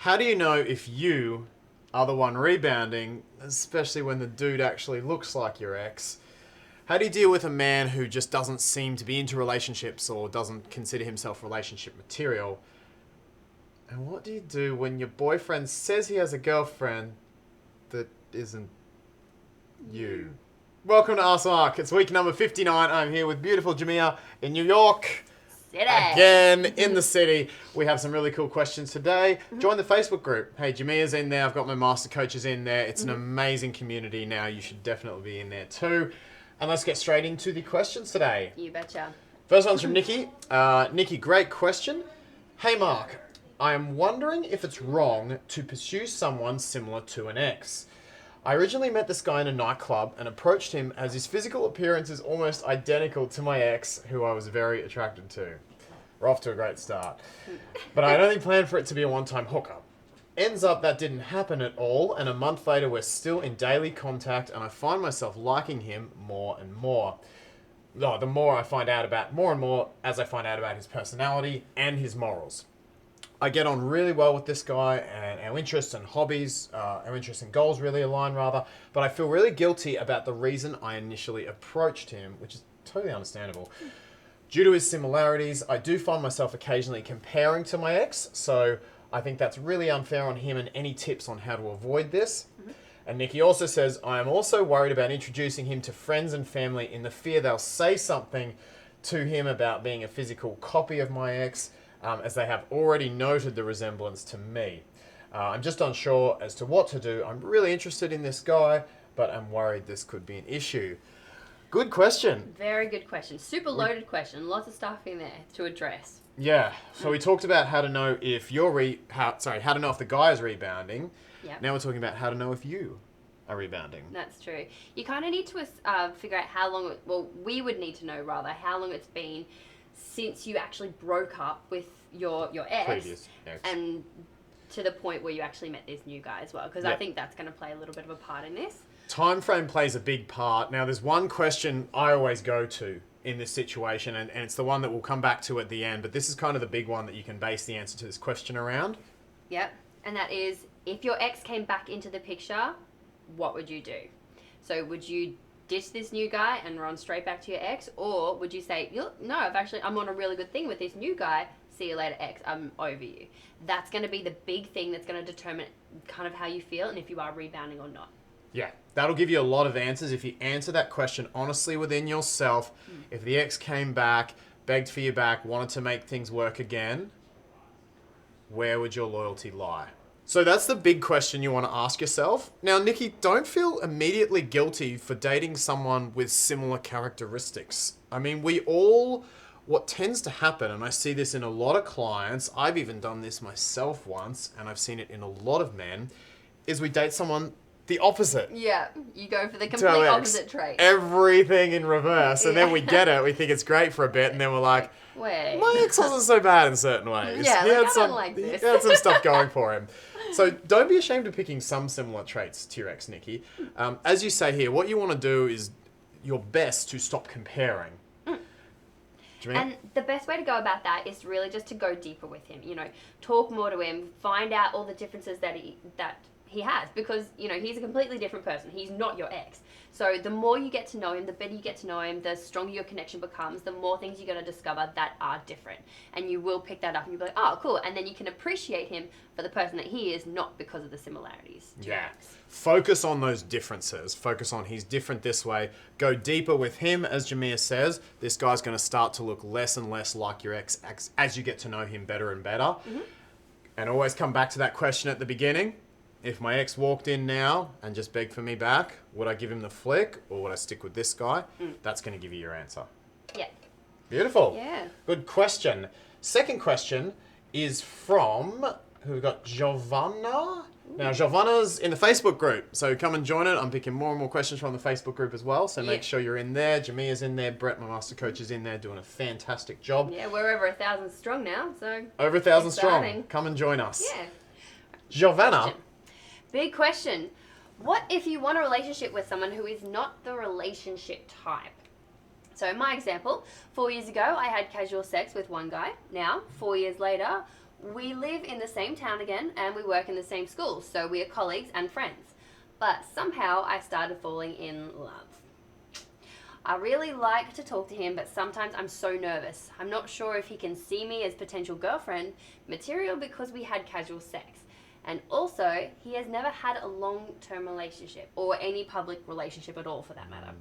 How do you know if you are the one rebounding, especially when the dude actually looks like your ex? How do you deal with a man who just doesn't seem to be into relationships or doesn't consider himself relationship material? And what do you do when your boyfriend says he has a girlfriend that isn't you? Welcome to Ask Mark. It's week number 59. I'm here with beautiful Jermia in New York. City. Again, in the city. We have some really cool questions today. Join the Facebook group. Hey, Jermia's in there. I've got my Mastercoaches in there. It's an amazing community now. You should definitely be in there too. And let's get straight into the questions today. You betcha. First one's from Nikki. Nikki, great question. Hey, Mark. I am wondering if it's wrong to pursue someone similar to an ex. I originally met this guy in a nightclub and approached him as his physical appearance is almost identical to my ex, who I was very attracted to. We're off to a great start. But I had only planned for it to be a one-time hookup. Ends up that didn't happen at all, and a month later we're still in daily contact and I find myself liking him more and more. The more I find out about, more and more as I find out about his personality and his morals. I get on really well with this guy, and our interests and hobbies, our interests and goals really align rather, but I feel really guilty about the reason I initially approached him, which is totally understandable. Due to his similarities, I do find myself occasionally comparing to my ex, so I think that's really unfair on him, and any tips on how to avoid this? And Nikki also says, I am also worried about introducing him to friends and family in the fear they'll say something to him about being a physical copy of my ex, as they have already noted the resemblance to me. I'm just unsure as to what to do. I'm really interested in this guy, but I'm worried this could be an issue. Good question. Very good question. Super loaded question. Lots of stuff in there to address. Yeah. So we talked about how to know if how to know if the guy is rebounding. Yep. Now we're talking about how to know if you are rebounding. That's true. You kind of need to figure out how long, we would need to know rather, how long it's been since you actually broke up with your ex. Previous ex. And to the point where you actually met this new guy as well, because I think that's going to play a little bit of a part in this. Time frame plays a big part. Now, there's one question I always go to in this situation, and it's the one that we'll come back to at the end, but this is kind of the big one that you can base the answer to this question around. Yep, and that is, if your ex came back into the picture, what would you do? So would you ditch this new guy and run straight back to your ex, or would you say, no, I'm on a really good thing with this new guy, see you later ex, I'm over you? That's going to be the big thing that's going to determine kind of how you feel and if you are rebounding or not. Yeah, that'll give you a lot of answers. If you answer that question honestly within yourself, if the ex came back, begged for you back, wanted to make things work again, where would your loyalty lie? So that's the big question you want to ask yourself. Now, Nikki, don't feel immediately guilty for dating someone with similar characteristics. I mean, what tends to happen, and I see this in a lot of clients, I've even done this myself once, and I've seen it in a lot of men, is we date someone the opposite. Yeah, you go for the complete opposite trait. Everything in reverse, and then we get it, we think it's great for a bit, and then we're like, wait, my ex wasn't so bad in certain ways. Yeah, he I don't like this. He had some stuff going for him. So don't be ashamed of picking some similar traits to your ex, Nikki. As you say here, what you want to do is your best to stop comparing. And the best way to go about that is really just to go deeper with him. Talk more to him, find out all the differences that he has, because he's a completely different person. He's not your ex. So the more you get to know him, the better you get to know him, the stronger your connection becomes, the more things you're going to discover that are different. And you will pick that up and you'll be like, oh, cool. And then you can appreciate him for the person that he is, not because of the similarities. Yeah. Focus on those differences. Focus on he's different this way. Go deeper with him, as Jermia says. This guy's going to start to look less and less like your ex as you get to know him better and better. And always come back to that question at the beginning. If my ex walked in now and just begged for me back, would I give him the flick or would I stick with this guy? That's going to give you your answer. Yeah. Beautiful. Yeah. Good question. Second question is from, who we got, Giovanna? Now, Giovanna's in the Facebook group, so come and join it. I'm picking more and more questions from the Facebook group as well, so make sure you're in there. Jamia's in there. Brett, my master coach, is in there doing a fantastic job. Yeah, we're over 1,000 strong now, so... Over 1,000 strong. Come and join us. Yeah. Giovanna... Big question. What if you want a relationship with someone who is not the relationship type? So in my example, 4 years ago, I had casual sex with one guy. Now, 4 years later, We live in the same town again, and we work in the same school, so we are colleagues and friends. But somehow I started falling in love. I really like to talk to him, but sometimes I'm so nervous. I'm not sure if he can see me as potential girlfriend material because we had casual sex. And also, he has never had a long-term relationship, or any public relationship at all for that matter.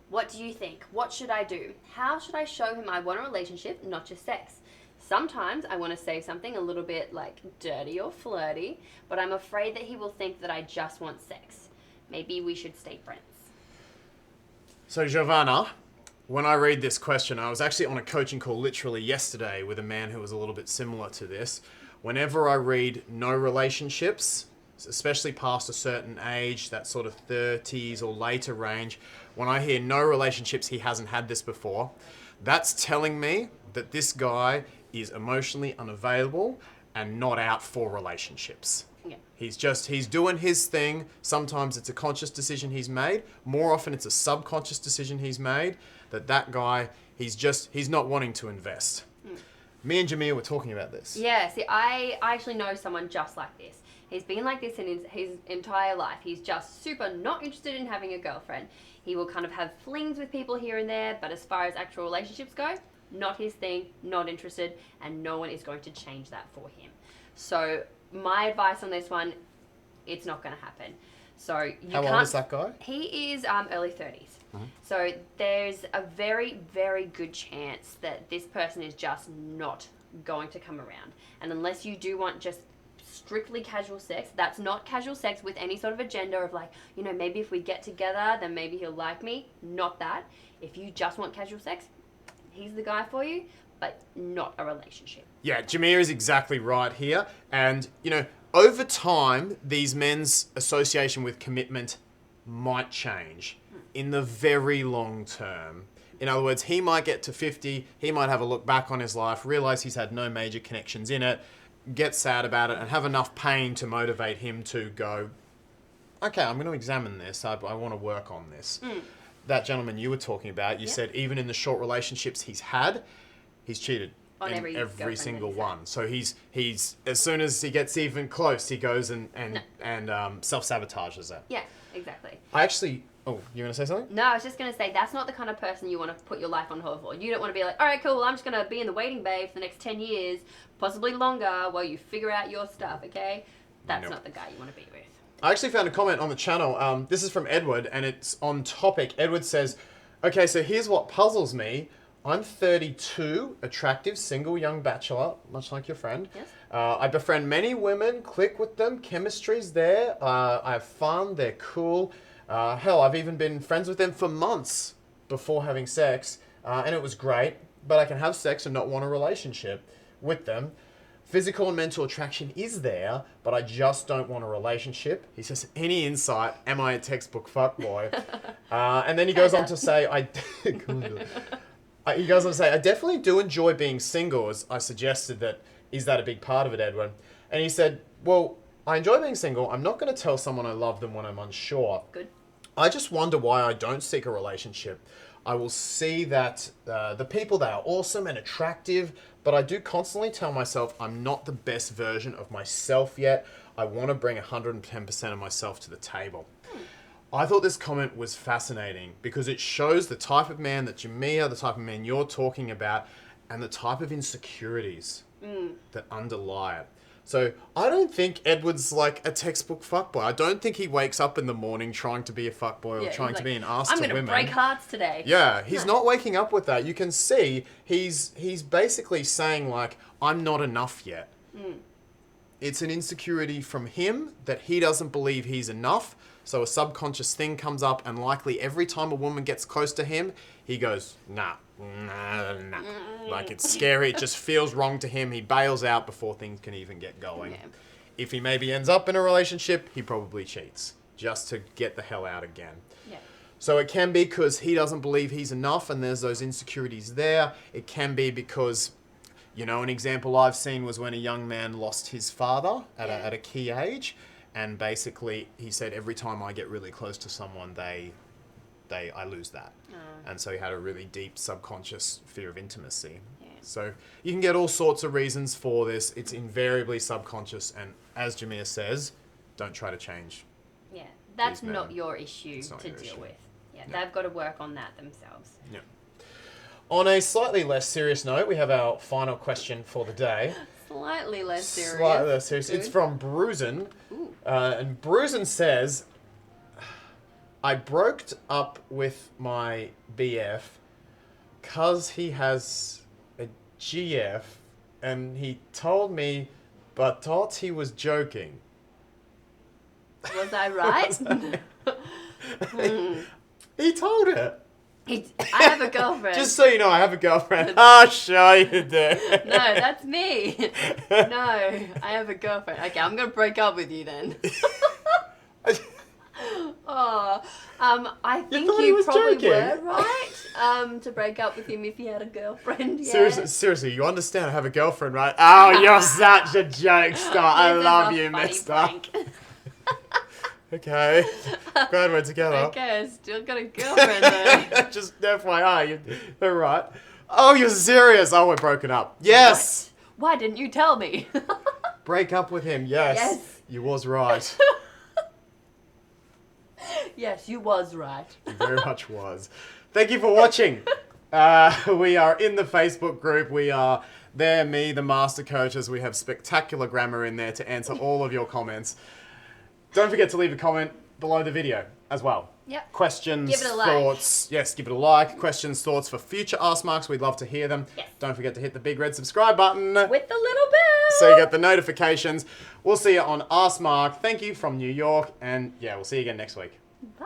What do you think? What should I do? How should I show him I want a relationship, not just sex? Sometimes I want to say something a little bit like dirty or flirty, but I'm afraid that he will think that I just want sex. Maybe we should stay friends. So Giovanna, when I read this question, I was actually on a coaching call literally yesterday with a man who was a little bit similar to this. Whenever I read no relationships, especially past a certain age, that sort of 30s or later range, when I hear no relationships, he hasn't had this before, that's telling me that this guy is emotionally unavailable and not out for relationships. Yeah. He's doing his thing. Sometimes it's a conscious decision he's made. More often it's a subconscious decision he's made, that guy, he's not wanting to invest. Me and Jermia were talking about this. Yeah, see, I actually know someone just like this. He's been like this in his entire life. He's just super not interested in having a girlfriend. He will kind of have flings with people here and there, but as far as actual relationships go, not his thing, not interested, and no one is going to change that for him. So my advice on this one, it's not going to happen. So you How old is that guy? He is early 30s. So there's a very, very good chance that this person is just not going to come around. And unless you do want just strictly casual sex, that's not casual sex with any sort of agenda of like, you know, maybe if we get together, then maybe he'll like me. Not that. If you just want casual sex, he's the guy for you, but not a relationship. Yeah, Jermia is exactly right here. And, you know, over time, these men's association with commitment might change in the very long term. In other words, he might get to 50, he might have a look back on his life, realize he's had no major connections in it, get sad about it, and have enough pain to motivate him to go, okay, I'm going to examine this. I want to work on this. That gentleman you were talking about, you said even in the short relationships he's had, he's cheated On in every girlfriend single that he's had. one. So he's as soon as he gets even close, he goes and self-sabotages it. Yeah, exactly. I actually... Oh, you going to say something? No, I was just going to say, that's not the kind of person you want to put your life on hold for. You don't want to be like, all right, cool, well, I'm just going to be in the waiting bay for the next 10 years, possibly longer, while you figure out your stuff, okay? That's Nope. not the guy you want to be with. I actually found a comment on the channel. This is from Edward, and it's on topic. Edward says, okay, so here's what puzzles me. I'm 32, attractive, single, young bachelor, much like your friend. Yes. I befriend many women, click with them, chemistry's there, I have fun, they're cool. Hell, I've even been friends with them for months before having sex, and it was great, but I can have sex and not want a relationship with them. Physical and mental attraction is there, but I just don't want a relationship. He says, any insight? Am I a textbook fuckboy? And then he goes on to say, I definitely do enjoy being single, as I suggested that, is that a big part of it, Edwin? And he said, well, I enjoy being single. I'm not going to tell someone I love them when I'm unsure. Good. I just wonder why I don't seek a relationship. I will see that the people, they are awesome and attractive, but I do constantly tell myself I'm not the best version of myself yet. I want to bring 110% of myself to the table. I thought this comment was fascinating because it shows the type of man that Jermia, the type of man you're talking about, and the type of insecurities that underlie it. So I don't think Edward's like a textbook fuckboy. I don't think he wakes up in the morning trying to be a fuckboy or trying to be an ass to women. I'm going to break hearts today. Yeah, he's not waking up with that. You can see he's basically saying like, I'm not enough yet. It's an insecurity from him that he doesn't believe he's enough. So a subconscious thing comes up, and likely every time a woman gets close to him, he goes, nah. Like, it's scary. It just feels wrong to him. He bails out before things can even get going. Yeah. If he maybe ends up in a relationship, he probably cheats just to get the hell out again. Yeah. So it can be because he doesn't believe he's enough and there's those insecurities there. It can be because, you know, an example I've seen was when a young man lost his father at a key age. And basically, he said, every time I get really close to someone, I lose that. And so he had a really deep subconscious fear of intimacy. Yeah. So you can get all sorts of reasons for this. It's invariably subconscious, and as Jermia says, don't try to change. Yeah, that's These men. not your issue It's not to your deal issue. with. Yeah, No. they've got to work on that themselves. Yeah. On a slightly less serious note, we have our final question for the day. Slightly less serious. Slightly less serious. Good. It's from Bruisen. Ooh. And Bruisen says, I broke up with my BF because he has a GF and he told me but thought he was joking. Was I right? He told her. I have a girlfriend. Just so you know, I have a girlfriend. Oh, sure you do. No, that's me. No, I have a girlfriend. Okay, I'm gonna break up with you then. Oh, I think thought he you was probably joking. were right to break up with him if he had a girlfriend. Yeah. Seriously, you understand I have a girlfriend, right? Oh, you're such a jokester. I This is love a you, funny mister. prank. Okay. Glad we're together. Okay, I still got a girlfriend though. Just FYI, you're right. Oh, you're serious. Oh, we're broken up. Yes. What? Why didn't you tell me? Break up with him. Yes. Yes. You was right. Yes, you was right. You very much was. Thank you for watching. We are in the Facebook group. We are there, me, the master coaches. We have spectacular grammar in there to answer all of your comments. Don't forget to leave a comment below the video as well. Yep. Questions, Give it a like. thoughts. Yes, give it a like. Questions, thoughts for future Ask Marks. We'd love to hear them. Yes. Don't forget to hit the big red subscribe button With the little bell. so you get the notifications. We'll see you on Ask Mark. Thank you from New York. And yeah, we'll see you again next week. Bye.